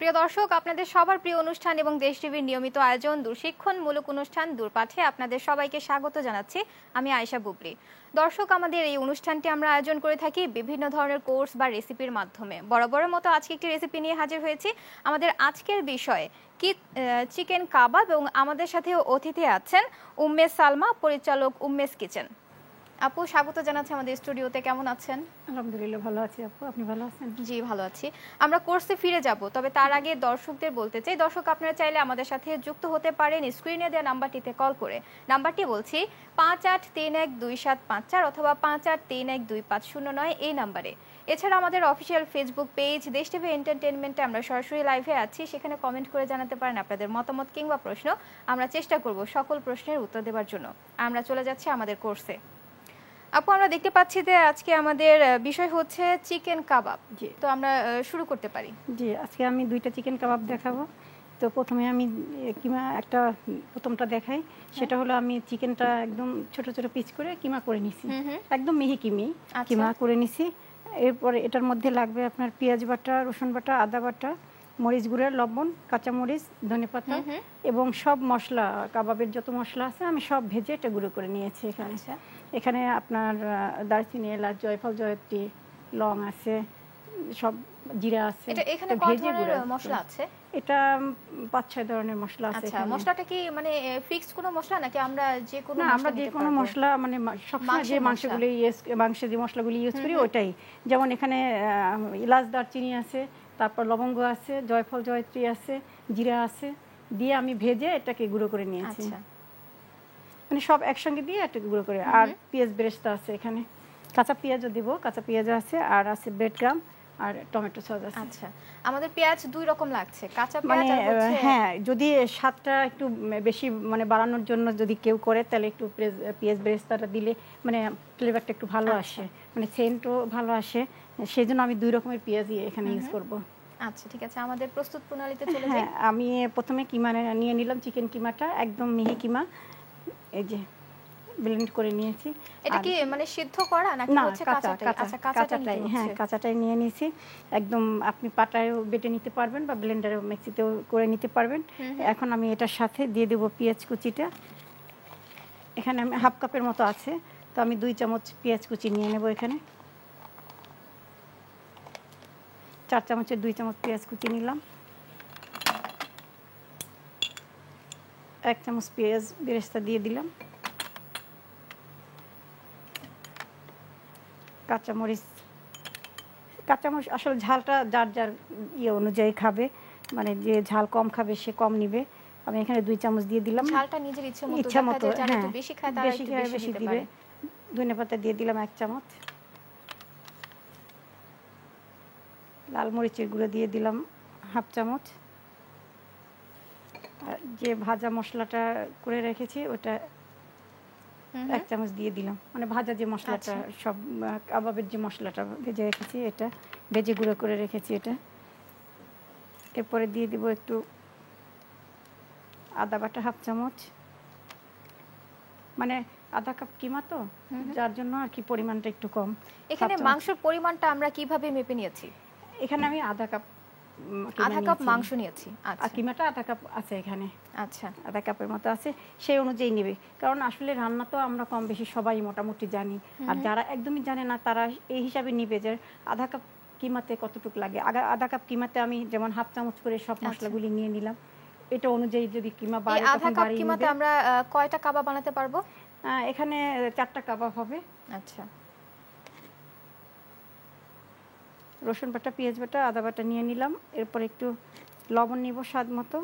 প্রিয় দর্শক, আপনাদের সবার প্রিয় অনুষ্ঠান এবং দেশ টিভির নিয়মিত আয়োজন দূরশিক্ষণমূলক অনুষ্ঠান দূরপাঠে আপনাদের সবাইকে স্বাগত জানাচ্ছি। আমি আয়েশা বুবলি। দর্শক, আমাদের এই অনুষ্ঠানটি আমরা আয়োজন করে থাকি বিভিন্ন ধরনের কোর্স বা রেসিপির মাধ্যমে। বরাবরের মতো আজকে একটি রেসিপি নিয়ে হাজির হয়েছি। আমাদের আজকের বিষয় কি চিকেন কাবাব, এবং আমাদের সাথে অতিথি আছেন উম্মে সালমা, পরিচালক উম্মেস কিচেন। আপু, স্বাগত জানাচ্ছি আমাদের স্টুডিওতে। কেমন আছেন? আলহামদুলিল্লাহ ভালো আছি আপু, আপনি ভালো আছেন? জি, ভালো আছি। আমরা কোর্সে ফিরে যাব, তবে তার আগে দর্শকদের বলতে চাই, দর্শক আপনারা চাইলে আমাদের সাথে যুক্ত হতে পারেন স্ক্রিনে দেওয়া নাম্বারটিতে কল করে। নাম্বারটি বলছি 58312754 অথবা 58312509 এই নাম্বারে। এছাড়া আমাদের অফিসিয়াল ফেসবুক পেজ দেশ টিভি এন্টারটেইনমেন্টে আমরা সরাসরি লাইভে আছি, সেখানে কমেন্ট করে জানাতে পারেন আপনাদের মতামত কিংবা প্রশ্ন। আমরা চেষ্টা করব সকল প্রশ্নের উত্তর দেওয়ার জন্য। আমরা চলে যাচ্ছি আমাদের কোর্সে। আপু, আমরা দেখতে পাচ্ছি যে আজকে আমাদের বিষয় হচ্ছে চিকেন কাবাব। জি, তো আমরা শুরু করতে পারি। জি, আজকে আমি দুইটা চিকেন কাবাব দেখাবো। তো প্রথমে আমি প্রথমটা দেখাই। সেটা হলো আমি চিকেনটা একদম ছোট ছোট পিস করে কিমা করে নিছি, একদম মিহি কিমা করে নিছি। এরপরে এটার মধ্যে লাগবে আপনার পেঁয়াজ বাটা, রসুন বাটা, আদা বাটা, মরিচ গুঁড়া, লবণ, কাঁচামরিচ, ধনেপাতা এবং সব মশলা, কাবাবের যত মশলা আছে আমি সব ভেজে এটা গুঁড়ো করে নিয়েছি এখানে। এখানে আপনার দারচিনি, এলাচ, জয়ফল, জয়ত্রী, লং আছে, সব জিরা আছে। এটা এখানে কত ধরনের মশলা আছে? এটা 5-6 ধরনের মশলা আছে। আচ্ছা, মশলাটা কি মানে ফিক্সড কোনো মশলা নাকি আমরা যে কোনো মশলা? না, আমরা যে কোনো মশলা, মানে সবসময় যে মাংসে যে মশলাগুলি ইউজ করি ওটাই। যেমন এখানে এলাচ, দারচিনি আছে, তারপর লবঙ্গ আছে, জয়ফল, জয়ত্রী আছে, জিরা আছে, দিয়ে আমি ভেজে এটাকে গুঁড়ো করে নিয়েছি। মানে সব একসঙ্গে দিয়ে এটাকে গুঁড়ো করে। আর পেঁয়াজ বেরেস্তা আছে এখানে, কাঁচা পেঁয়াজও দিব, কাঁচা পেঁয়াজ আছে, আর আছে ব্রেড ক্রাম্ব আর টমেটো সস আছে। আচ্ছা, আমাদের পেঁয়াজ দুই রকম লাগছে, কাঁচা পেঁয়াজ আর হচ্ছে হ্যাঁ, যদি স্বাদটা একটু বেশি মানে বাড়ানোর জন্য যদি কেউ করে তাহলে একটু পেঁয়াজ বেরেস্তাটা দিলে মানে ফ্লেভারটা একটু ভালো আসে, মানে সেন্টও ভালো আসে। সেই জন্য আমি দুই রকমের পেঁয়াজই এখানে ইউজ করব। আচ্ছা, ঠিক আছে, আমাদের প্রস্তুত প্রণালীতে চলে যাই। হ্যাঁ, আমি প্রথমে কিমা নিয়ে নিলাম, চিকেন কিমাটা একদম মিহি কিমা, এই যে ব্লেন্ড করে নিয়েছি। এটা কি মানে সিদ্ধ করা নাকি হচ্ছে কাঁচাটাই? আচ্ছা, কাঁচাটাই। হ্যাঁ, কাঁচাটাই নিয়ে নিয়েছি একদম। আপনি পাটায়ও বেটে নিতে পারবেন বা ব্লেন্ডারেও মিক্সিতেও করে নিতে পারবেন। এখন আমি এটার সাথে দিয়ে দেব পেঁয়াজ কুচিটা। এখানে আমি হাফ কাপের মতো আছে, তো আমি 2 চামচ পেঁয়াজ কুচি নিয়ে নেব। এখানে 4 চামচের 2 চামচ পেঁয়াজ কুচি নিলাম। 1 চামচ পেঁয়াজ বেরেস্তা দিয়ে দিলাম। কাঁচামরিচ আসলে ঝালটা যার যার অনুযায়ী খাবে, মানে যে ঝাল কম খাবে সে কম নিবে। আমি এখানে 2 চামচ দিয়ে দিলাম। ঝালটা নিজের ইচ্ছা মতো, যারা একটু বেশি খায় তারা একটু বেশি দিবে। ধনেপাতা দিয়ে দিলাম 1 চামচ। লাল মরিচের গুঁড়ো দিয়ে দিলাম হাফ চামচ। আর যে ভাজা মশলাটা করে রেখেছি ওটা 1 চামচ দিয়ে দিলাম। মানে ভাজা যে মশলাটা, সব কাবাবের যে মশলাটা ভেজে রেখেছি, এটা ভেজে গুঁড়ো করে রেখেছি এটা। এরপরে দিয়ে দিব একটু আদা বাটা হাফ চামচ। মানে আধা কাপ কিমা তো, যার জন্য আর কি পরিমাণটা একটু কম। এখানে মাংসের পরিমাণটা আমরা কিভাবে মেপে নিয়েছি? এখানে আমি আধা কাপ মাংস নিয়েছি। আর কিমাটা আধা কাপ আছে এখানে। আচ্ছা, আধা কাপের মতো আছে, সেই অনুযায়ী নেবে। কারণ আসলে রান্না তো আমরা কম বেশি সবাই মোটামুটি জানি, আর যারা একদমই জানে না তারা এই হিসাবে নিবে যে আধা কাপ কিমাতে কতটুকু লাগে। আধা কাপ কিমাতে আমি যেমন হাফ চামচ করে সব মশলাগুলি নিয়ে নিলাম। এটা অনুযায়ী যদি কিমা বাড়ে তখন আধা কাপ কিমাতে আমরা কয়টা কাবাব বানাতে পারবো? এখানে 4টা কাবাব হবে। আচ্ছা, রসুন বাটা, পেঁয়াজ বাটা, আদা বাটা নিয়ে নিলাম। এরপর একটু লবণ নিব স্বাদ মতো।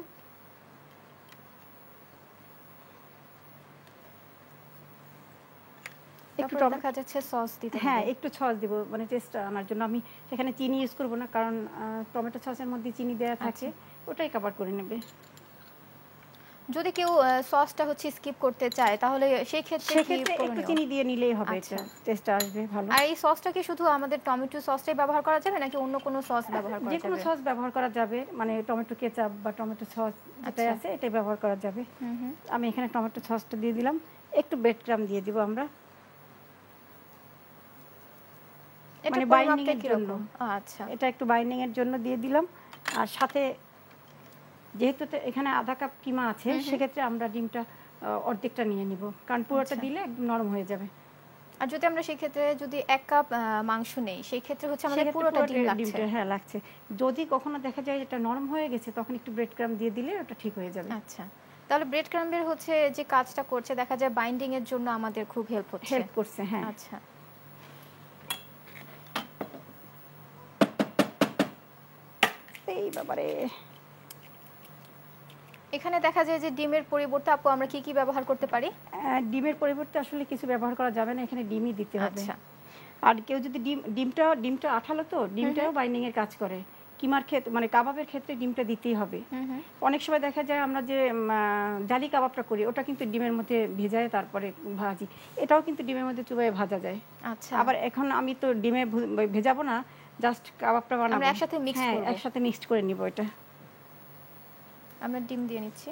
একটু দেখা যাচ্ছে সস দিতে হবে। হ্যাঁ, একটু সস দিব, মানে টেস্ট আনার জন্য। আমি এখানে চিনি ইউজ করব না, কারণ টমেটো সসের মধ্যে চিনি দেওয়া থাকে, ওটাই কভার করে নেবে। যদি কেউ সসটা হচ্ছে স্কিপ করতে চায় তাহলে সেই ক্ষেত্রে একটু চিনি দিয়ে নিলেই হবে, এটা টেস্ট আসবে ভালো। আর এই সসটা কি শুধু আমাদের টমেটো সসটাই ব্যবহার করা যাবে নাকি অন্য কোনো সস ব্যবহার করা যাবে? যে কোনো সস ব্যবহার করা যাবে, মানে টমেটো কেচাপ বা টমেটো সস যেটা আছে এটাই ব্যবহার করা যাবে। আমি এখানে টমেটো সসটা দিয়ে দিলাম। একটু ব্রেড ক্রাম্ব দিয়ে দিব আমরা, মানে বাইন্ডিং এর জন্য। আচ্ছা, এটা একটু বাইন্ডিং এর জন্য দিয়ে দিলাম। আর সাথে যেহেতু এখানে আধা কাপ কিমা আছে, সেক্ষেত্রে আমরা ডিমটা অর্ধেকটা নিয়ে নিব, কারণ পুরোটা দিলে একদম নরম হয়ে যাবে। আর যদি আমরা সেই ক্ষেত্রে যদি 1 কাপ মাংস নেই, সেই ক্ষেত্রে হচ্ছে আমাদের পুরোটা ডিম লাগছে। ডিমটা হ্যাঁ লাগছে। যদি কখনো দেখা যায় এটা নরম হয়ে গেছে, তখন একটু ব্রেড ক্রাম্ব দিয়ে দিলে ওটা ঠিক হয়ে যাবে। আচ্ছা, তাহলে ব্রেড ক্রাম্বের হচ্ছে যে কাজটা করছে, দেখা যায় বাইন্ডিং এর জন্য আমাদের খুব হেল্প করছে। হ্যাঁ, আচ্ছা। এই বাবারে, এখানে দেখা যায় যে ডিমের পরিবর্তে আপু আমরা কি কি ব্যবহার করতে পারি? ডিমের পরিবর্তে আসলে কিছু ব্যবহার করা যাবে না, এখানে ডিমই দিতে হবে। আচ্ছা। আর কেউ যদি ডিমটা আঠালো, তো ডিমটাও বাইন্ডিং এর কাজ করে। কিমার ক্ষেত্রে মানে কাবাবের ক্ষেত্রে ডিমটা দিতেই হবে। অনেক সময় দেখা যায় আমরা যে জালি কাবাবটা করি, ওটা কিন্তু ডিমের মধ্যে ভেজায় তারপরে ভাজি, এটাও কিন্তু ডিমের মধ্যে চুবাইয়ে ভাজা যায়। আচ্ছা। আবার এখন আমি তো ডিমে ভেজাবো না, জাস্ট কাবাবটা বানাবো, আমরা একসাথে মিক্স করব। হ্যাঁ, একসাথে মিক্সড করে নিব। এটা আমরা ডিম দিয়ে নিচ্ছি।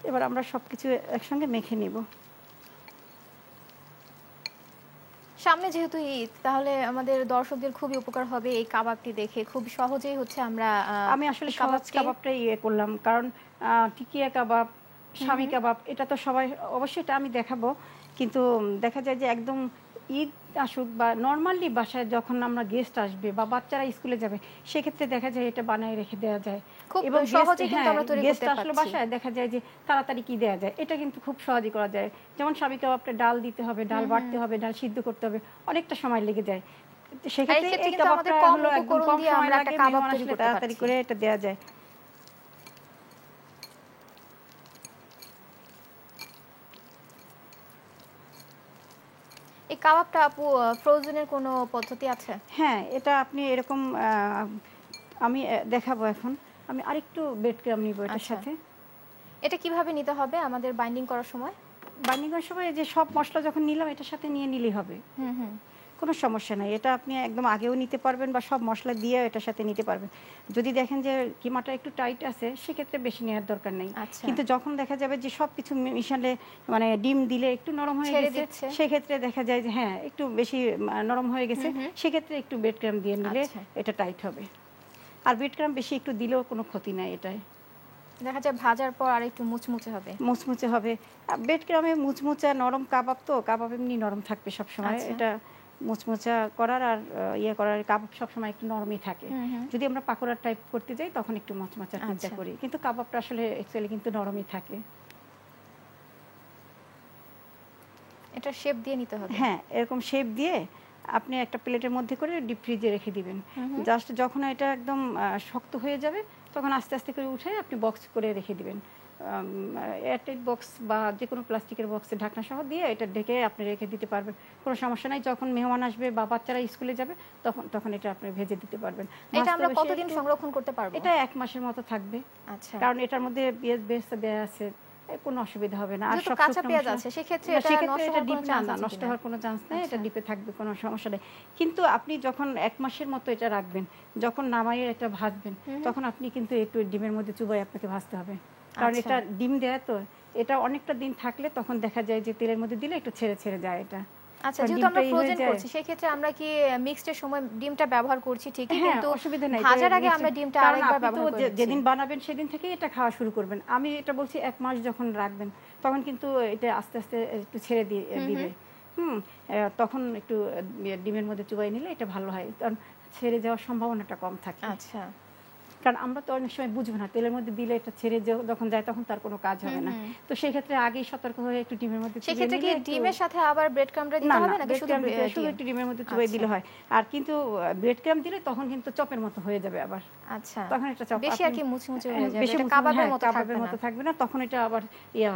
এবার আমরা সবকিছু একসঙ্গে মেখে নিব। সামনে যেহেতু ঈদ, তাহলে আমাদের দর্শকদের খুবই উপকার হবে এই কাবাবটি দেখে। খুব সহজেই হচ্ছে আমরা আমি আসলে সহজ কাবাবটাই করলাম, কারণ টিকিয়া কাবাব, স্বামী কাবাব, এটা তো সবাই অবশ্যই এটা আমি দেখাবো, কিন্তু দেখা যায় যে একদম ঈদ আসুক বা নর্মালি বাসায় যখন আমরা গেস্ট আসবে বা বাচ্চারা স্কুলে যাবে, সেক্ষেত্রে দেখা যায় এটা বানায় রেখে দেওয়া যায়। এবং সহজেই কিন্তু আমরা তৈরি করতে গেস্ট আসলে পারছি। বাসায় দেখা যায় যে তাড়াতাড়ি কি দেওয়া যায়, এটা কিন্তু খুব সহজেই করা যায়। যেমন স্বামী কাবাবটা ডাল দিতে হবে, ডাল বাটতে হবে, ডাল সিদ্ধ করতে হবে, অনেকটা সময় লেগে যায়। সেক্ষেত্রে এই কাবাবটা হলো একদম কম সময় লাগে, মেহমান আসলে তাড়াতাড়ি করে এটা দেওয়া যায়। এই কাবাবটা আপু ফ্রোজেনের কোনো পদ্ধতি আছে? হ্যাঁ, এটা আপনি এরকম আমি দেখাবো এখন। আমি আরেকটু ব্রেড ক্রাম্ব নিব এটার সাথে। এটা কিভাবে নিতে হবে আমাদের বাইন্ডিং করার সময়? বাইন্ডিং করার সময় যে সব মশলা যখন নিলাম, এটার সাথে নিয়ে নিলেই হবে, কোনো সমস্যা নাই। এটা আপনি একদম আগেও নিতে পারবেন বা সব মশলা দিয়ে এটার সাথে নিতে পারবেন। যদি দেখেন যে কিমাটা একটু টাইট আছে, সেক্ষেত্রে বেশি নেওয়ার দরকার নেই। কিন্তু যখন দেখা যাবে যে সব কিছু মিশালে, মানে ডিম দিলে একটু নরম হয়ে গেছে, সেক্ষেত্রে দেখা যায় যে হ্যাঁ একটু বেশি নরম হয়ে গেছে, সেক্ষেত্রে একটু ব্রেড ক্রাম্ব দিয়ে নিলে এটা টাইট হবে। আর ব্রেড ক্রাম্ব বেশি একটু দিলেও কোনো ক্ষতি নাই, এটাই দেখা যায় ভাজার পর আর একটু মুচমুচে হবে। মুচমুচে হবে। ব্রেড ক্রাম্বে মুচমুচা নরম কাবাব, তো কাবাব এমনি নরম থাকবে সবসময়। এটা মুচমুচা করার আর করার কাবাব সবসময় একটু নরমই থাকে। যদি আমরা পাকোড়া টাইপ করতে যাই, তখন একটু মচমচা চিন্তা করি, কিন্তু কাবাবটা আসলে অ্যাকচুয়ালি কিন্তু নরমই থাকে। এটা শেপ দিয়ে নিতে হবে। হ্যাঁ, এরকম শেপ দিয়ে আপনি একটা প্লেটের মধ্যে করে ডিপ ফ্রিজে রেখে দিবেন। জাস্ট যখন এটা একদম শক্ত হয়ে যাবে, তখন আস্তে আস্তে করে উঠে আপনি বক্স করে রেখে দিবেন। এয়ারটাইট বক্স বা যে কোনো প্লাস্টিকের বক্সে ঢাকনা সহ দিয়ে এটা ঢেকে আপনি রেখে দিতে পারবেন, কোনো সমস্যা নাই। যখন মেহমান আসবে বা বাচ্চারা স্কুলে যাবে, তখন এটা আপনি ভেজে দিতে পারবেন। এটা আমরা কতদিন সংরক্ষণ করতে পারবো? এটা 1 মাসের মতো থাকবে। আচ্ছা, কারণ এটার মধ্যে পেঁয়াজ বেশ দেয়া আছে, কোনো অসুবিধা হবে না। আর সব কাঁচা পেঁয়াজ আছে, সেক্ষেত্রে এটা নষ্ট হওয়ার কোনো চান্স নেই, এটা ডিপে থাকবে, কোনো সমস্যা নেই। কিন্তু আপনি যখন 1 মাসের মতো এটা রাখবেন, যখন নামাইয়ে এটা ভাজবেন, তখন আপনি কিন্তু একটু ডিমের মধ্যে চুবাই আপনাকে ভাজতে হবে, কারণ এটা ডিম দেয়া, তো এটা অনেকটা দিন থাকলে তখন দেখা যায় যে তেলের মধ্যে দিলে একটু ছেড়ে ছেড়ে যায় এটা। আচ্ছা, যেহেতু আমরা ফ্রোজেন করছি, সেই ক্ষেত্রে আমরা কি মিক্সডের সময় ডিমটা ব্যবহার করছি ঠিকই, কিন্তু অসুবিধা নাই, ভাজার আগে আমরা ডিমটা আরেকবার ব্যবহার করব। যেদিন বানাবেন সেদিন থেকে এটা খাওয়া শুরু করবেন। আমি এটা বলছি 1 মাস যখন রাখবেন, তখন কিন্তু এটা আস্তে আস্তে একটু ছেড়ে দিবে। তখন একটু ডিমের মধ্যে চুবাই নিলে এটা ভালো হয়, কারণ ছেড়ে যাওয়ার সম্ভাবনাটা কম থাকে। আচ্ছা, কারণ আমরা তো অনেক সময় বুঝবো না, তেলের মধ্যে দিলে এটা ছেড়ে যখন যায়, তখন তার কোনো কাজ হবে না। তো সেই ক্ষেত্রে আগেই সতর্ক হয়ে একটু ডিমের মধ্যে সেই ক্ষেত্রে কি ডিমের সাথে আবার ব্রেড ক্রাম্বটা দিতে হবে নাকি শুধু একটু ডিমের মধ্যে চুবাই দিলে হয়? আর কিন্তু ব্রেড ক্রাম্ব দিলে তখন কিন্তু চপের মতো হয়ে যাবে আবার। আচ্ছা, তখন এটা চপ বেশি আর কি মুচমুচে হয়ে যাবে, এটা কাবাবের মতো থাকবে না। তখন এটা আবার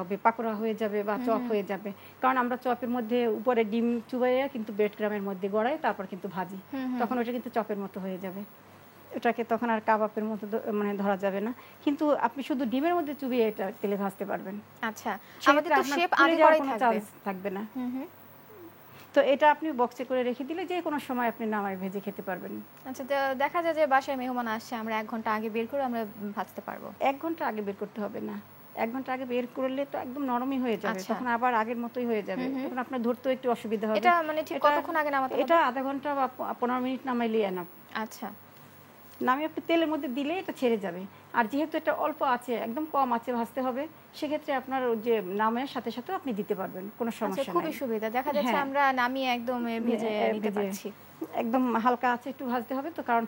হবে, পাকোড়া হয়ে যাবে বা চপ হয়ে যাবে। কারণ আমরা চপের মধ্যে উপরে ডিম চুবাইয়া কিন্তু ব্রেড ক্রাম্বের মধ্যে গড়াই, তারপর কিন্তু ভাজি, তখন ওটা কিন্তু চপের মতো হয়ে যাবে। এটাকে তখন আর কাবাবের মতো মানে ধরা যাবে না, কিন্তু আপনি শুধু ডিমের মধ্যে চুবিয়ে এটা তেলে ভাজতে পারবেন। আচ্ছা, আমাদের তো শেপ আগে করাই থাকবে না। তো এটা আপনি বক্সে করে রেখে দিলে যে কোনো সময় আপনি নামায় ভেজে খেতে পারবেন। আচ্ছা, দেখা যায় যে বাসায় মেহমান আসছে, আমরা 1 ঘন্টা আগে বের করে আমরা ভাজতে পারবো? 1 ঘন্টা আগে বের করতে হবে না, 1 ঘন্টা আগে বের করলে তো একদম নরমই হয়ে যাবে, তখন আবার আগের মতোই হয়ে যাবে, তখন আপনার ধরতেও একটু অসুবিধা হবে। এটা মানে ঠিক কতক্ষণ আগে নামাতে হবে? এটা আধা ঘন্টা বা 15 মিনিট নামাইলেই এনাফ। আচ্ছা, নামিয়ে আপনি তেলের মধ্যে দিলে এটা ছেড়ে যাবে। আর যেহেতু এটা অল্প আছে, একদম কম আঁচে ভাজতে হবে, সেক্ষেত্রে আপনার ওই যে নামের সাথে সাথেও আপনি দিতে পারবেন, কোনো আচ্ছা, সমস্যা খুবই নাই। সুবিধা। দেখা যাচ্ছে হ্যাঁ, আমরা নামিয়ে একদম ভেজে নিতে ভেজে পারছি। একদম হালকা আঁচে একটু ভাজতে হবে তো, কারণ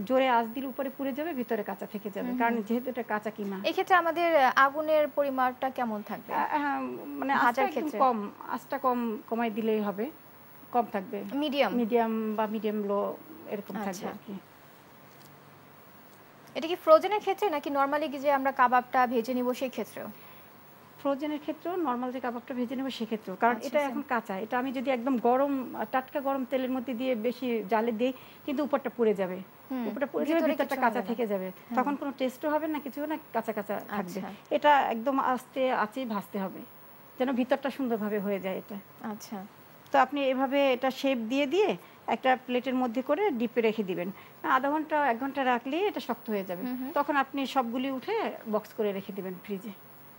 জোরে আঁচ দিলে উপরে পুড়ে যাবে, ভিতরে কাঁচা থেকে যাবে, কারণ যেহেতু এটা কাঁচা কিমা। এক্ষেত্রে আমাদের আগুনের পরিমাপটা কেমন থাকবে হ্যাঁ, মানে আঁচটা ভাজার একদম ক্ষেত্রে? কম, আঁচটা কমাই দিলেই হবে, কম থাকবে, মিডিয়াম? মিডিয়াম বা মিডিয়াম লো এরকম থাকবে আচ্ছা। আর কি। এটা কি ফ্রোজেনের ক্ষেত্রে নাকি নরমালি যে আমরা কাবাবটা ভেজে নিব সেই ক্ষেত্রেও? ফ্রোজেনের ক্ষেত্রেও, নর্মাল যে কাবাবটা ভেজে নেবো সেক্ষেত্রেও, কারণ আচ্ছা, এটা আচ্ছা। এখন কাঁচা, এটা আমি যদি একদম গরম টাটকা গরম তেলের মধ্যে দিয়ে বেশি জালে দিই, কিন্তু উপরটা পুড়ে যাবে, উপরটা পুড়ে যাবে, ভিতরে ভিতরটা কিছু কাঁচা হবে না। থেকে যাবে, তখন কোনো টেস্টও হবে না, কিছু না, কাঁচা কাঁচা থাকবে। আচ্ছা, এটা একদম আস্তে আঁচেই ভাজতে হবে, যেন ভিতরটা সুন্দরভাবে হয়ে যায় এটা। আচ্ছা। তো আপনি এভাবে এটা শেপ দিয়ে দিয়ে একটা প্লেটের মধ্যে করে ডিপে রেখে দিবেন। আধা ঘন্টা 1 ঘন্টা রাখলেই এটা শক্ত হয়ে যাবে। তখন আপনি সবগুলি উঠে বক্স করে রেখে দিবেন ফ্রিজে,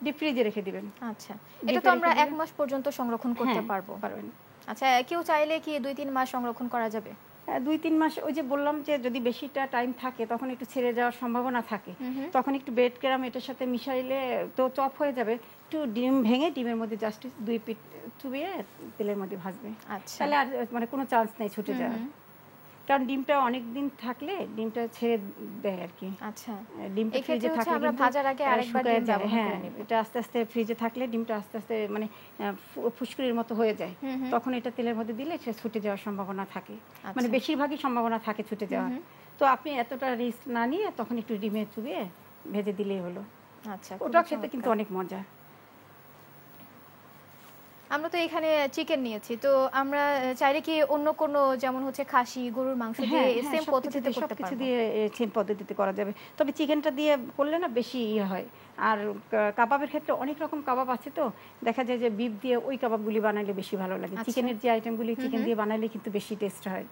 ডিপ ফ্রিজে রেখে দিবেন। আচ্ছা। এটা ডিপে তো রেখে আমরা ১ দিলে, মাস পর্যন্ত সংরক্ষণ করতে হ্যাঁ, পারবো। পারবেন। আচ্ছা, কেউ চাইলে কি ২-৩ মাস সংরক্ষণ করা যাবে? ২-৩ মাস, ওই যে বললাম যে যদি বেশিটা টাইম থাকে তখন একটু ছেড়ে যাওয়ার সম্ভাবনা থাকে। তখন একটু ব্রেড ক্রাম্ব এটার সাথে মিশাইলে তো চপ হয়ে যাবে। একটু ডিম ভেঙে ডিমের মধ্যে জাস্ট ২ পিঠ চুবিয়ে তেলের মধ্যে ভাজবে। আচ্ছা। তাহলে আর মানে কোনো চান্স নেই ছুটে যাওয়ার। কারণ ডিমটা অনেক দিন থাকলে ডিমটা ছেড়ে দেয় আর কি। আচ্ছা। ডিমটা এক্ষেত্রে ফ্রিজে হচ্ছে থাকলে আমরা কিন্তু ভাজার আগে আরেকবার শুকায় ডিম যায়। ব্যবহার হ্যাঁ, করে নিব। এটা আস্তে আস্তে ফ্রিজে থাকলে ডিমটা আস্তে আস্তে মানে ফুসকুড়ির মতো হয়ে যায়। তখন এটা তেলের মধ্যে দিলে সে ছুটে যাওয়ার সম্ভাবনা থাকে। মানে আচ্ছা। বেশিরভাগই সম্ভাবনা থাকে ছুটে যাওয়ার। তো আপনি এতটা রিস্ক না নিয়ে তখন একটু ডিমে চুবিয়ে ভেজে দিলেই হলো। আচ্ছা, ওটা খুবই খেতে কিন্তু চমৎকার। অনেক মজা। আমরা তো এখানে চিকেন নিয়েছি। তো আমরা চাইলে কি অন্য কোনো যেমন হচ্ছে খাসি, গরুর মাংস দিয়ে হ্যাঁ, হ্যাঁ, সেম পদ্ধতিতে করতে সবকিছু পারবো? দিয়ে সেম পদ্ধতিতে করা যাবে। তবে চিকেনটা দিয়ে করলে না বেশি ইয়ে হয়। আর কাবাবের ক্ষেত্রে অনেক রকম কাবাব আছে তো। দেখা যায় যে বিফ দিয়ে ওই কাবাবগুলি বানাইলে বেশি ভালো লাগে। আচ্ছা। চিকেনের যে আইটেমগুলি চিকেন দিয়ে বানাইলে কিন্তু বেশি টেস্ট হয়।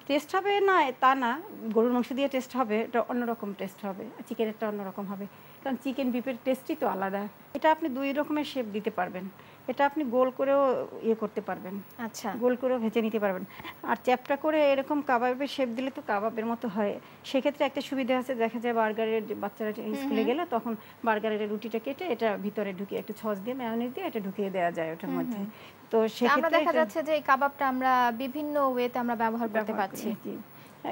টেস্ট হবে না তা না, গরুর মাংস দিয়ে টেস্ট হবে, এটা অন্যরকম টেস্ট হবে। চিকেনেরটা অন্যরকম হবে। কারণ চিকেন বিফের টেস্টই তো আলাদা। এটা আপনি ২ রকমের শেপ দিতে পারবেন। এটা আপনি গোল করেও ইয়ে করতে পারবেন। আচ্ছা। গোল করেও ভেজে নিতে পারবেন। আর চ্যাপ্টা করে এরকম কাবাবের শেপ দিলে তো কাবাবের মতো হয়। সেক্ষেত্রে একটা সুবিধা আছে, দেখা যায় বার্গারের যে বাচ্চারা স্কুলে গেলে তখন বার্গারের রুটিটা কেটে এটা ভিতরে ঢুকিয়ে একটু সস দিয়ে মেয়োনিজ দিয়ে এটা ঢুকিয়ে দেওয়া যায় ওটার মধ্যে। তো আমরা সেক্ষেত্রে দেখা যাচ্ছে যে এই কাবাবটা আমরা বিভিন্ন ওয়েতে আমরা ব্যবহার করতে পারছি।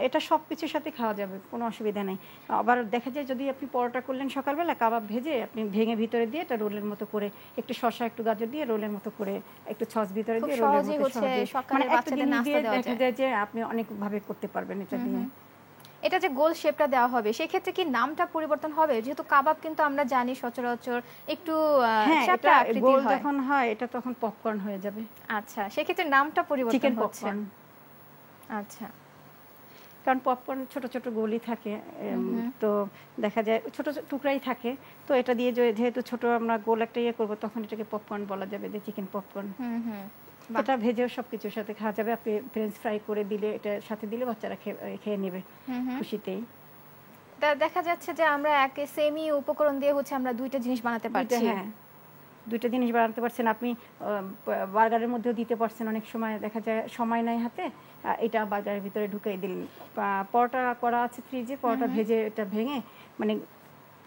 এটা সবকিছুর সাথে খাওয়া যাবে, কোনো অসুবিধা নেই। আবার দেখা যায় যদি আপনি পরোটা করলেন সকালবেলা, কাবাব ভেজে আপনি ভেঙে ভিতরে দিয়ে এটা রোলের মতো করে একটু শসা একটু গাজর দিয়ে রোলের মতো করে একটু সস ভিতরে খুব দিয়ে রোলের সহজেই মতো হচ্ছে সহজে, সকালে মানে একটা বাচ্চাদের জিনিস নাস্তা দিয়ে দেওয়া দেখা যায় যে আপনি অনেকভাবে করতে পারবেন এটা দিয়ে। এটা যে গোল শেপটা দেওয়া হবে সেক্ষেত্রে কি নামটা পরিবর্তন হবে? যেহেতু কাবাব কিন্তু আমরা জানি সচরাচর একটু হ্যাঁ, চ্যাপ্টা এটা আকৃতির গোল হয়। যখন হয় এটা তখন পপকর্ন হয়ে যাবে, আচ্ছা, সেক্ষেত্রে নামটা পরিবর্তন চিকেন হচ্ছে। পপকর্ন। আচ্ছা। কারণ পপকর্ন ছোট ছোট গোলই থাকে, তো দেখা যায় ছোট ছোট টুকরাই থাকে, তো এটা দিয়ে যেহেতু ছোট আমরা গোল একটা ইয়ে করবো তখন এটাকে পপকর্ন বলা যাবে, যে চিকেন পপকর্ন। এটা ভেজেও সবকিছুর সাথে খাওয়া যাবে। আপনি ফ্রেঞ্চ ফ্রাই করে দিলে, এটার সাথে দিলে বাচ্চারা খেয়ে নেবে খুশিতেই। দেখা যাচ্ছে যে আমরা এক সেমি উপকরণ দিয়ে হচ্ছে আমরা দুইটা জিনিস বানাতে পারছি। হ্যাঁ, 2টা জিনিস বানাতে পারছেন আপনি। বার্গারের মধ্যেও দিতে পারছেন, অনেক সময় দেখা যায় সময় নাই হাতে, এটা বার্গারের ভিতরে ঢুকিয়ে দিলেন। পরোটা করা আছে ফ্রিজে, পরোটা ভেজে এটা ভেঙে মানে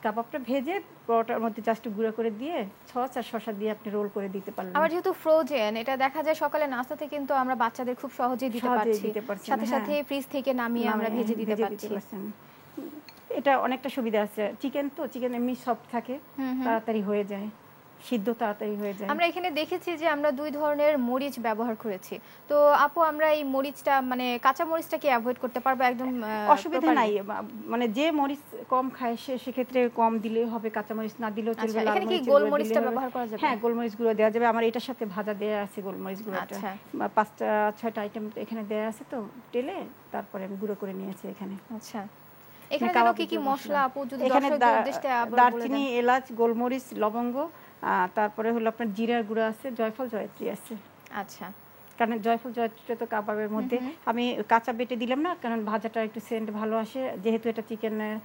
কাবাবটা ভেজে পরোটার মধ্যে জাস্ট গুঁড়ো করে দিয়ে সস আর শসা দিয়ে আপনি রোল করে দিতে পারলেন। আবার যেহেতু ফ্রোজেন, এটা দেখা যায় সকালে নাস্তাতে কিন্তু আমরা বাচ্চাদের খুব সহজেই দিতে পারছি। সাথে সাথে ফ্রিজ থেকে নামিয়ে আমরা ভেজে দিতে পারছি। এটা অনেকটা সুবিধা আছে। চিকেন তো চিকেন এমনি সফট থাকে, তাড়াতাড়ি হয়ে যায়, সিদ্ধ তাড়াতাড়ি হয়ে যায়। আমরা এখানে দেখেছি যে আমরা 2 ধরনের মরিচ ব্যবহার করেছি। তো আপু আমরা এই মরিচটা মানে কাঁচা মরিচটা কি অ্যাভয়েড করতে পারবো একদম? অসুবিধা নাই, মানে যে মরিচ কম খায় সেক্ষেত্রে কম দিলেই হবে, কাঁচা মরিচ না দিলেও চলবে। লাল এখানে কি মরিচ গোলমরিচটা ব্যবহার করা যাবে? হ্যাঁ, গোলমরিচ গুঁড়ো দেওয়া যাবে। আমার এটার সাথে ভাজা দেয়া আছে গোলমরিচ গুঁড়োটা। 5টা-6টা আইটেম এখানে দেয়া আছে তো টেলে, তারপরে আমি গুঁড়ো করে নিয়েছি এখানে। আচ্ছা, এখানে যেন কি কি মশলা আপু যদি দর্শকদের উদ্দেশ্যে আবার বলে দেন? দারচিনি, এলাচ, গোলমরিচ, লবঙ্গ, তারপরে হলো আপনার জিরার গুঁড়ো আছে, জয়ফল জয়ত্রী আছে। আচ্ছা। কারণ জয়ফল জয়ত্রীটা তো কাবাবের মধ্যে আমি কাঁচা বেটে দিলাম না, কারণ ভাজাটা একটু সেন্ট ভালো আসে, যেহেতু এটা চিকেনের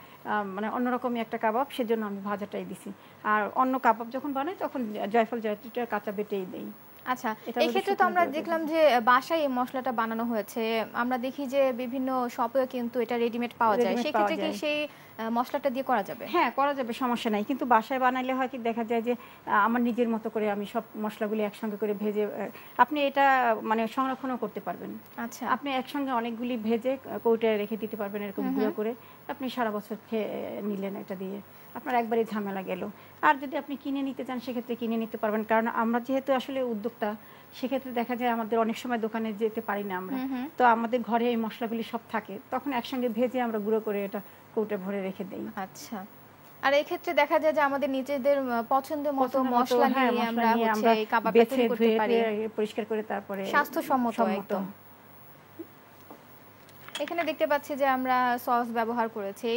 মানে অন্যরকমই একটা কাবাব, সেজন্য আমি ভাজাটাই দিছি। আর অন্য কাবাব যখন বানাই তখন জয়ফল জয়ত্রীটা কাঁচা বেটেই দেই। আচ্ছা, এটা এই আমাদের ক্ষেত্রে তো শুকনো আমরা করে দেখলাম দেব। যে বাসায় এই মসলাটা বানানো হয়েছে। আমরা দেখি যে বিভিন্ন শপেও কিন্তু এটা রেডিমেড পাওয়া যায়। রেডিমেড পাওয়া সেক্ষেত্রে কি যায়। সেই মসলাটা দিয়ে করা যাবে? হ্যাঁ, করা যাবে, সমস্যা নাই। কিন্তু বাসায় বানাইলে হয় কি দেখা যায় যে আমার নিজের মতো করে আমি সব মসলাগুলি একসঙ্গে করে ভেজে আপনি এটা মানে সংরক্ষণও করতে পারবেন। আচ্ছা। আপনি একসঙ্গে অনেকগুলি ভেজে কৌটায় রেখে দিতে পারবেন এরকম হুম, গুঁড়ো হুম। করে। আপনি সারা বছর খেয়ে নিলেন এটা দিয়ে। আপনার একবারেই ঝামেলা গেল। আর যদি আপনি কিনে নিতে চান সেক্ষেত্রে কিনে নিতে পারবেন। কারণ আমরা যেহেতু আসলে উদ্যোক্তা, সেক্ষেত্রে দেখা যায় আমাদের অনেক সময় দোকানে যেতে পারি না আমরা। হুম, হুম। তো আমাদের ঘরে এই মসলাগুলি সব থাকে। তখন একসঙ্গে ভেজে আমরা গুঁড়ো করে এটা কৌটায় ভরে রেখে দেই। আচ্ছা। আর এক্ষেত্রে দেখা যায় যে আমাদের নিজেদের পছন্দ মতো পছন্দ মতো মসলা হ্যাঁ, নিয়ে মসলা আমরা নিয়ে হচ্ছে আমরা এই কাবাবটা বেছে তৈরি করতে ধুয়ে পারি। টুয়ে পরিষ্কার করে তারপরে স্বাস্থ্যসম্মত সম্মত। একদম। এখানে দেখতে পাচ্ছি যে আমরা সস ব্যবহার করেছি।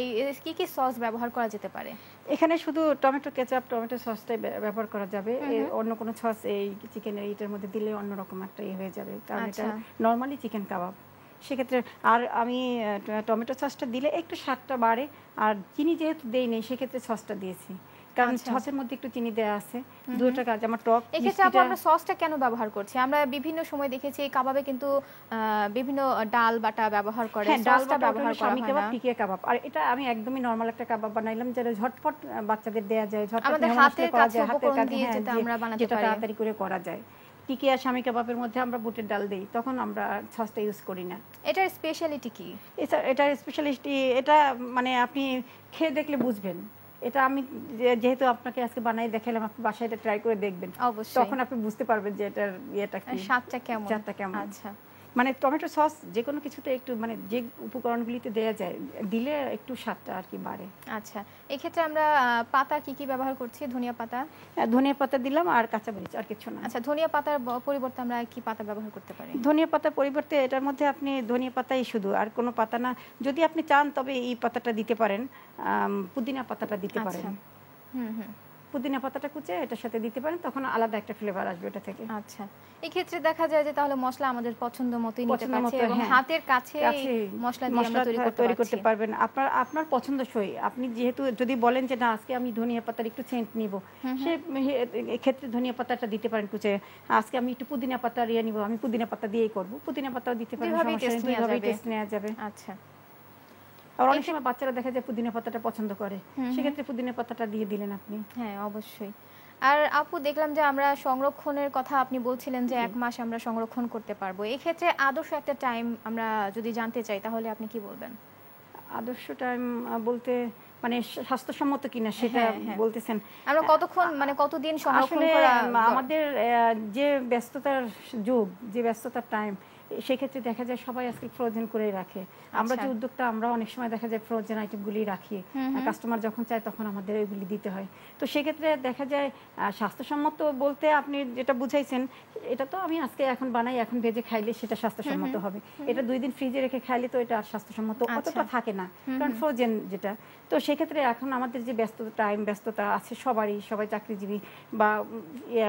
কি, কি সস ব্যবহার করা যেতে পারে? এখানে শুধু টমেটো কেচাপ, টমেটো সসটাই ব্যবহার করা যাবে। হুম, হুম। অন্য কোনো সস এই চিকেনের এটার মধ্যে দিলে অন্যরকম একটা হয়ে যাবে। কারণ এটা আচ্ছা। নরমালি চিকেন কাবাব। সেক্ষেত্রে আর আমি টমেটো সসটা দিলে একটু স্বাদটা বাড়ে। আর চিনি যেহেতু দেইনি সেক্ষেত্রে সসটা দিয়েছি। কারণ আচ্ছা। সসের মধ্যে একটু চিনি দেয়া আছে। হুম, হুম। দুটো কাজ আমার টক এক্ষেত্রে আপু মিষ্টিটা আমরা সসটা কেন ব্যবহার করছি? আমরা বিভিন্ন সময় দেখেছি এই কাবাবে কিন্তু বিভিন্ন ডাল বাটা ব্যবহার করে। হ্যাঁ, ডাল সসটা বাটা ওটা ব্যবহার হলো করা স্বামী হয় কাবাব, না। টিকিয়া কাবাব। আর এটা আমি একদমই নরমাল একটা কাবাব বানাইলাম যেটা ঝটপট বাচ্চাদের দেয়া যায়। ঝটপট আমাদের মেহমান আসলে হাতের করা কাছে যায়। হাতের উপকরণ কাছে দিয়ে হ্যাঁ, যেটা আমরা বানাতে যেটা পারি। তাড়াতাড়ি করে করা যায়। টিকিয়া স্বামী কাবাবের মধ্যে আমরা বুটের ডাল দেই। তখন আমরা সসটা ইউজ করি না। এটার স্পেশালিটি কি? এটার স্পেশালিটি এটা মানে আপনি খেয়ে দেখলে বুঝবেন। এটা আমি যেহেতু আপনাকে আজকে বানাই দেখাইলাম, আপনি বাসায় এটা ট্রাই করে দেখবেন। অবশ্যই। তখন আপনি বুঝতে পারবেন যে এটার ইয়েটা কি, স্বাদটা কেমন? স্বাদটা কেমন। আচ্ছা। মানে টমেটো সস যেকোনো কিছুতে একটু মানে যে উপকরণগুলিতে দেয়া যায়, দিলে একটু স্বাদটা আর কি বাড়ে। আচ্ছা। এক্ষেত্রে আমরা পাতা কি, কি ব্যবহার করছি? ধনিয়া পাতা? ধনিয়া পাতা দিলাম আর কাঁচামরিচ, আর কিছু না। আচ্ছা, ধনিয়া পাতার পরিবর্তে আমরা কি পাতা ব্যবহার করতে পারি? ধনিয়া পাতার পরিবর্তে এটার মধ্যে আপনি ধনিয়া পাতাই শুধু, আর কোনো পাতা না। যদি আপনি চান তবে এই পাতাটা দিতে পারেন, পুদিনা পাতাটা দিতে পারেন। আচ্ছা। হুম, হুম। পুদিনা পাতাটা কুচে এটার সাথে দিতে পারেন, তখন আলাদা একটা ফ্লেভার আসবে ওটা থেকে। আচ্ছা। এক্ষেত্রে দেখা যায় যে তাহলে মসলা আমাদের পছন্দ মতোই নিতে পছন্দ পারছি মতো, এবং হ্যাঁ, হাতের কাছেই কাছে মসলা দিয়ে মসলা আমরা তৈরি করতে তৈরি করতে পারছি। পারবেন। আপনার আপনার পছন্দসই। আপনি যেহেতু যদি বলেন যে না আজকে আমি ধনিয়া পাতার একটু সেন্ট নিব, হুম, সে হুম। এক্ষেত্রে ধনিয়া পাতাটা দিতে পারেন কুচে। আজকে আমি একটু পুদিনা পাতার ইয়ে নিব, আমি পুদিনা পাতা দিয়েই করব। পুদিনা পাতাও দিতে পারেন, দুইভাবেই সমস্যা টেস্ট নেই। নেওয়া দুইভাবেই যাবে। টেস্ট নেওয়া যাবে। আচ্ছা। আর অনেক এক্ষেত্রে সময় বাচ্চারা দেখা যায় পুদিনা পাতাটা পছন্দ করে, হুম, হুম। সেক্ষেত্রে পুদিনা পাতাটা দিয়ে দিলেন আপনি। হ্যাঁ, অবশ্যই। আর আপু দেখলাম যে আমরা সংরক্ষণের কথা আপনি বলছিলেন যে জি। ১ মাস আমরা সংরক্ষণ করতে পারবো। এক্ষেত্রে আদর্শ একটা টাইম আমরা যদি জানতে চাই তাহলে আপনি কি বলবেন? আদর্শ টাইম বলতে মানে স্বাস্থ্যসম্মত কিনা সেটা হ্যাঁ, হ্যাঁ। বলতেছেন? আমরা কতক্ষণ মানে কতদিন সংরক্ষণ আসলে করা আমাদের যে ব্যস্ততার যুগ, যে ব্যস্ততার টাইম, সেক্ষেত্রে দেখা যায় সবাই আজকে ফ্রোজেন করে রাখে। আমরা আচ্ছা। যে উদ্যোক্তা, আমরা অনেক সময় দেখা যায় ফ্রোজেন আইটেমগুলি রাখি। হুম, হুম। কাস্টমার যখন চায় তখন আমাদের এগুলি দিতে হয়। তো সেক্ষেত্রে দেখা যায় স্বাস্থ্যসম্মত বলতে আপনি যেটা বুঝাইছেন, এটা তো আমি আজকে এখন বানাই, এখন ভেজে খাইলে সেটা স্বাস্থ্যসম্মত হবে। এটা 2 দিন ফ্রিজে রেখে খাইলে তো এটা আর স্বাস্থ্যসম্মত আচ্ছা। অতটা থাকে না। হুম, কারণ হুম। ফ্রোজেন যেটা। তো সেক্ষেত্রে এখন আমাদের যে ব্যস্ততা আছে সবারই, সবাই চাকরিজীবী বা ইয়ে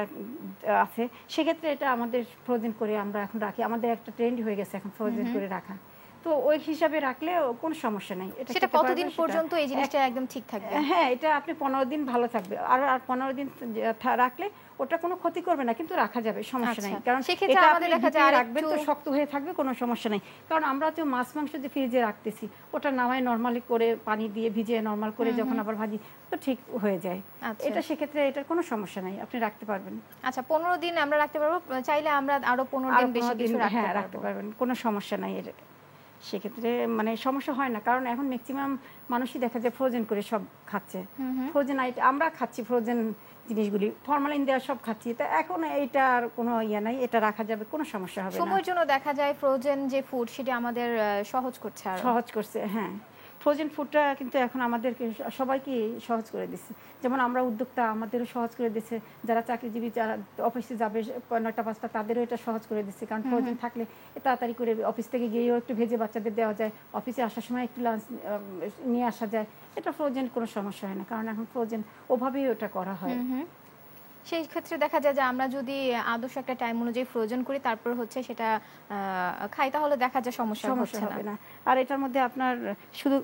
আছে, সেক্ষেত্রে এটা আমাদের ফ্রোজেন করে আমরা এখন রাখি। আমাদের একটা ট্রেন্ড হয়ে গেছে এখন ফ্রোজেন করে রাখা। তো ওই হিসাবে রাখলে কোনো সমস্যা নাই। এটা সেটা খেতে পারবে কতদিন সেটা। পর্যন্ত এই জিনিসটা একদম ঠিক থাকবে? হ্যাঁ, এটা আপনি 15 দিন ভালো থাকবে। আর 15 দিন রাখলে ওটা কোনো ক্ষতি করবে না, কিন্তু রাখা যাবে, সমস্যা নাই। আচ্ছা। কারণ সেক্ষেত্রে এটা আমাদের আপনি দেখা ডিপে যায় রাখবেন আরেকটু তো শক্ত হয়ে থাকবে, কোনো সমস্যা নাই। কারণ আমরা তো মাছ মাংস যে ফ্রিজে রাখতেছি, ওটা নামায় নরমালি করে পানি দিয়ে ভিজিয়ে নরমাল করে যখন আবার ভাজি তো ঠিক হয়ে যায়। আচ্ছা। এটা সেক্ষেত্রে এটার কোনো সমস্যা নাই, আপনি রাখতে পারবেন। আচ্ছা, ১৫ দিন আমরা রাখতে পারবো। চাইলে আমরা আরো 15 আরো দিন বেশি 15 দিন কিছু রাখতে হ্যাঁ, রাখতে পারবো। পারবেন, কোনো সমস্যা নাই এর। সেক্ষেত্রে মানে সমস্যা হয় না, কারণ এখন ম্যাক্সিমাম মানুষই দেখা যায় ফ্রোজেন করে সব খাচ্ছে। হুম, হুম। ফ্রোজেন আমরা খাচ্ছি ফ্রোজেন জিনিসগুলি, ফরমালিন দেওয়া সব খাচ্ছি। তা এখন এইটার কোনো ইয়ে নাই, এটা রাখা যাবে, কোনো সমস্যা হবে না। সময়ের জন্য দেখা যায় ফ্রোজেন যে ফুড সেটা আমাদের সহজ করছে আরো। সহজ করছে, হ্যাঁ। ফ্রোজেন ফুডটা কিন্তু এখন আমাদেরকে সবাইকে সহজ করে দিচ্ছে। যেমন আমরা উদ্যোক্তা, আমাদেরও সহজ করে দিচ্ছে। যারা চাকরিজীবী, যারা অফিসে যাবে 9টা 5টা, তাদেরও এটা সহজ করে দিচ্ছে। কারণ ফ্রোজেন থাকলে তাড়াতাড়ি করে অফিস থেকে গিয়েও একটু ভেজে বাচ্চাদের দেওয়া যায়, অফিসে আসার সময় একটু লাঞ্চ নিয়ে আসা যায়। এটা ফ্রোজেন কোনো সমস্যা হয় না, কারণ এখন ফ্রোজেন ওভাবেই ওটা করা হয়। হুম, হুম। সেই ক্ষেত্রে দেখা যায় যে আমরা যদি আদর্শ একটা টাইম অনুযায়ী ফ্রোজেন করি তারপর হচ্ছে সেটা খাই, তাহলে দেখা যায় সমস্যা সমস্যা হচ্ছে হবে না। না। আর এটার মধ্যে আপনার শুধু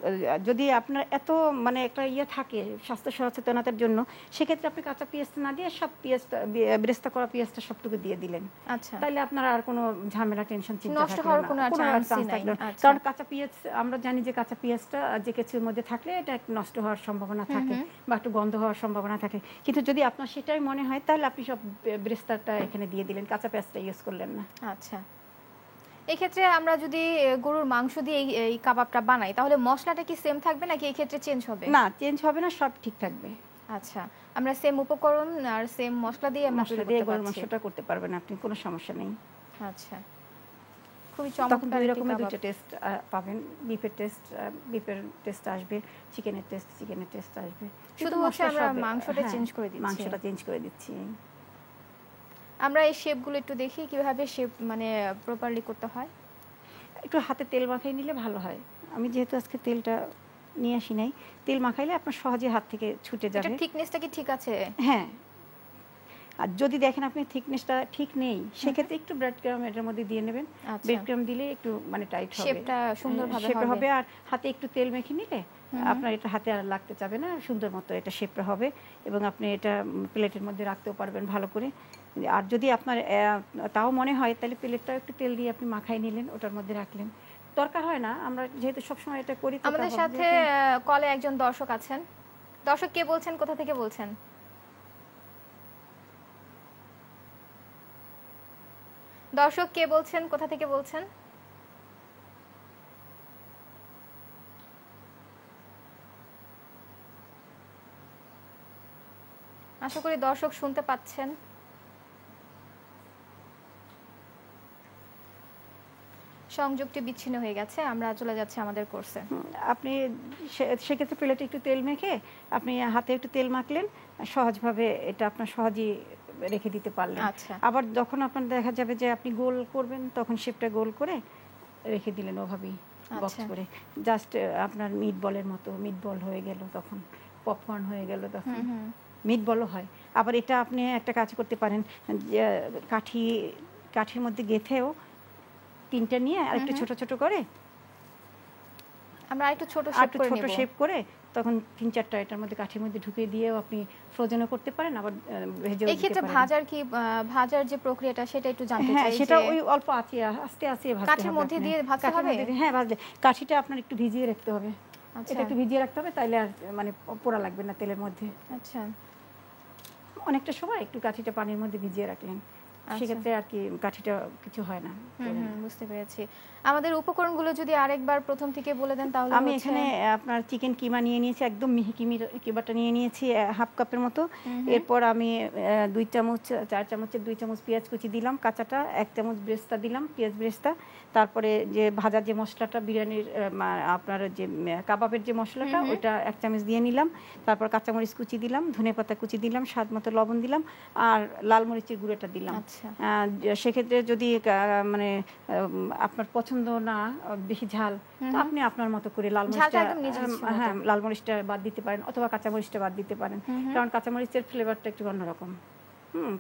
যদি আপনার এত মানে একটা থাকে স্বাস্থ্য সচেতনতার জন্য, সেক্ষেত্রে আপনি কাঁচা পেঁয়াজটা না দিয়ে সব পেঁয়াজটা বেরেস্তা করা পেঁয়াজটা সবটুকু দিয়ে দিলেন। আচ্ছা, তাইলে আপনার আর কোনো ঝামেলা, টেনশন, চিন্তা নষ্ট থাকলো হওয়ার না। কোনো কোনো চান্সই চান্স নাই। থাকলো না। আচ্ছা। কারণ কাঁচা পেঁয়াজ আমরা জানি যে কাঁচা পেঁয়াজটা যে কিছুর মধ্যে থাকলে এটা একটু নষ্ট হওয়ার সম্ভাবনা থাকে বা একটু গন্ধ হওয়ার সম্ভাবনা থাকে। কিন্তু যদি আপনার সেটাই মনে হয় তাহলে আপনি সব বেরেস্তাটা এখানে দিয়ে দিলেন, কাঁচা পেঁয়াজটা ইউজ করলেন না। আচ্ছা, এক্ষেত্রে আমরা যদি গরুর মাংস দিয়ে এই কাবাবটা বানাই তাহলে মশলাটা কি সেম থাকবে নাকি এই ক্ষেত্রে চেঞ্জ হবে? না, চেঞ্জ হবে না, সব ঠিক থাকবে। আচ্ছা, আমরা সেম উপকরণ আর সেম মশলা দিয়ে আমরা মশলা তৈরি দিয়ে করতে গরুর পারছি। মাংসটা করতে পারবেন আপনি, কোনো সমস্যা নেই। আচ্ছা, খুবই তখন চমৎকার দুই একটি রকমের কাবাব। দুইটা টেস্ট পাবেন। বিফের টেস্ট আসবে, চিকেনের টেস্ট আসবে। শুধু হচ্ছে আমরা মাংসটা চেঞ্জ করে দিচ্ছি। মাংসটা চেঞ্জ করে দিচ্ছি। আমরা এই শেপগুলো একটু দেখি কিভাবে শেপ মানে প্রপারলি করতে হয়। একটু হাতে তেল মাখাই নিলে ভালো হয়। আমি যেহেতু আজকে তেলটা নিয়ে আসি নাই, তেল মাখাইলে আপনার সহজে হাত থেকে ছুটে এটা যাবে। থিকনেসটা কি ঠিক আছে? হ্যাঁ, আর যদি দেখেন আপনি থিকনেসটা ঠিক নেই, সেক্ষেত্রে একটু ব্রেড ক্রাম্ব এটার মধ্যে দিয়ে নেবেন। আচ্ছা, ব্রেড ক্রাম্ব দিলে একটু মানে টাইট হবে, শেপটা সুন্দরভাবে শেপটা হবে। হবে। আর হাতে একটু তেল মেখে নিলে আপনার এটা হাতে আর লাগতে যাবে না, সুন্দর মতো এটা শেপটা হবে এবং আপনি এটা প্লেটের মধ্যে রাখতেও পারবেন ভালো করে। আর যদি আপনার তাও মনে হয় তাহলে প্লেটটাও একটু তেল দিয়ে আপনি মাখাই নিলেন, ওটার মধ্যে রাখলেন। দরকার হয় না, আমরা যেহেতু সবসময় এটা করি। তো আমাদের সাথে কলে একজন দর্শক আছেন। দর্শক কে বলছেন, কোথা থেকে বলছেন? দর্শক কে বলছেন, কোথা থেকে বলছেন? আশা করি দর্শক শুনতে পাচ্ছেন। সংযোগটি বিচ্ছিন্ন হয়ে গেছে, আমরা চলে যাচ্ছি আমাদের কোর্সে। আপনি সেক্ষেত্রে প্লেটে একটু তেল মেখে আপনি হাতে একটু তেল মাখলেন, সহজভাবে এটা আপনার সহজেই রেখে দিতে পারলেন। আচ্ছা, আবার যখন আপনার দেখা যাবে যে আপনি গোল করবেন, তখন শেপটা গোল করে রেখে দিলেন ওভাবেই বক্স আচ্ছা। করে। জাস্ট আপনার মিট বলের মতো মিট বল হয়ে গেল, তখন পপকর্ন হয়ে গেল, তখন মিট বলও হয়। আবার এটা আপনি একটা কাজ করতে পারেন, যে কাঠির মধ্যে গেঁথেও তিনটা নিয়ে আর একটু ছোট ছোট করে আমরা একটু ছোট শেপ করে নেব। শেপ করে তখন ৩-৪টা এটার মধ্যে কাঠির মধ্যে ঢুকিয়ে দিয়েও আপনি ফ্রোজেনও করতে পারেন, আবার ভেজেও এই দিতে ক্ষেত্রে পারেন। ভাজার যে প্রক্রিয়াটা সেটা একটু জানতে হ্যাঁ, চাই। সেটা যে ওই অল্প আঁচে আস্তে আস্তে ভাজতে হবে। কাঠির মধ্যে দিয়ে ভাজতে হবে? হ্যাঁ, ভাজলে কাঠিটা আপনার একটু ভিজিয়ে রাখতে হবে। আচ্ছা, এটা একটু ভিজিয়ে রাখতে হবে, তাইলে আর মানে পোড়া লাগবে না তেলের মধ্যে। আচ্ছা, অনেকটা সময় একটু কাঠিটা পানির মধ্যে ভিজিয়ে রাখলেন, সেক্ষেত্রে আর কি কাঠিটা কিছু হয় না। বুঝতে পেরেছি। আমাদের উপকরণগুলো যদি আরেকবার প্রথম থেকে বলে দেন তাহলে। আমি এখানে আপনার চিকেন কিমা নিয়ে নিয়েছি, একদম মিহি কিমাটা নিয়ে নিয়েছি 1/2 কাপের মতো। এরপর আমি 2 চামচ 4 চামচের 2 চামচ পেঁয়াজ কুচি দিলাম কাঁচাটা, 1 চামচ ব্রেস্তা দিলাম পেঁয়াজ ব্রেস্তা। তারপরে যে ভাজার যে মশলাটা বিরিয়ানির আপনার যে কাবাবের যে মশলাটা ওইটা 1 চামচ দিয়ে নিলাম। তারপর কাঁচামরিচ কুচি দিলাম, ধনেপাতা কুচি দিলাম, স্বাদ মতো লবণ দিলাম, আর লাল মরিচের গুঁড়োটা দিলাম। সেক্ষেত্রে যদি মানে আপনার পছন্দ না বেশি ঝাল, তো আপনি আপনার মতো করে লাল মরিচটা বাদ দিতে পারেন, অথবা কাঁচামরিচটা বাদ দিতে পারেন। কারণ কাঁচামরিচের ফ্লেভারটা একটু অন্যরকম।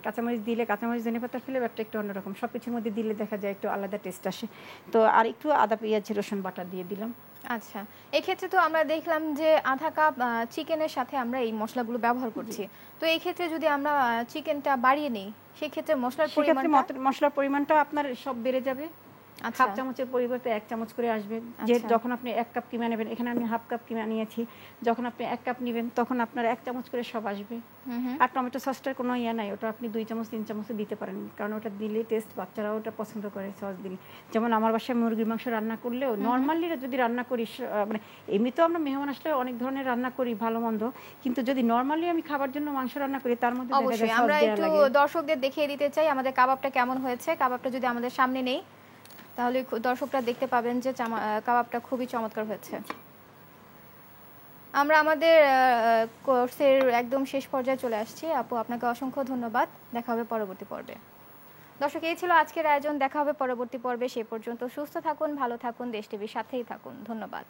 কাঁচামরিচ দিলে কাঁচামরিচ ধনেপাতার ফ্লেভারটা একটু অন্যরকম, সব কিছুর মধ্যে দিলে দেখা যায় একটু আলাদা টেস্ট আসে। তো আর একটু আদা পেঁয়াজ রসুন বাটা দিয়ে দিলাম। আচ্ছা, এক্ষেত্রে তো আমরা দেখলাম যে আধা কাপ চিকেনের সাথে আমরা এই মশলাগুলো ব্যবহার করছি। তো এই ক্ষেত্রে যদি আমরা চিকেনটা বাড়িয়ে নেই, সেক্ষেত্রে মশলার পরিমাণটা আপনার সব বেড়ে যাবে। আচ্ছা, 1/2 চামচের পরিবর্তে 1 চামচ করে আসবে। যে যখন আপনি 1 কাপ কিমা নেবেন, এখানে আমি 1/2 কাপ কিমা নিয়েছি, যখন আপনি 1 কাপ নেবেন তখন আপনার 1 চামচ করে সব আসবে। আর টমেটো সসটার কোনো নাই, ওটা আপনি 2 চামচ 3 চামচ দিতে পারেন, কারণ ওটা দিলে টেস্ট, বাচ্চারাও ওটা পছন্দ করে সস দিলে। যেমন আমার বাসায় মুরগির মাংস রান্না করলেও নর্মালি যদি রান্না করি, মানে এমনিতেও আমরা মেহমান আসলে অনেক ধরনের রান্না করি ভালো মন্দ, কিন্তু যদি নর্মালি আমি খাবার জন্য মাংস রান্না করি তার মধ্যে অবশ্যই আমরা একটু দর্শকদের দেখিয়ে দিতে চাই আমাদের কাবাবটা কেমন হয়েছে। কাবাবটা যদি আমাদের সামনে নেই তাহলে দর্শকরা দেখতে পাবেন যে কাবাবটা খুবই চমৎকার হয়েছে। আমরা আমাদের কোর্সের একদম শেষ পর্যায়ে চলে আসছি। আপু, আপনাকে অসংখ্য ধন্যবাদ। দেখা হবে পরবর্তী পর্বে। দর্শক, এই ছিল আজকের আয়োজন। দেখা হবে পরবর্তী পর্বে। সে পর্যন্ত সুস্থ থাকুন, ভালো থাকুন, দেশ টিভির সাথেই থাকুন। ধন্যবাদ।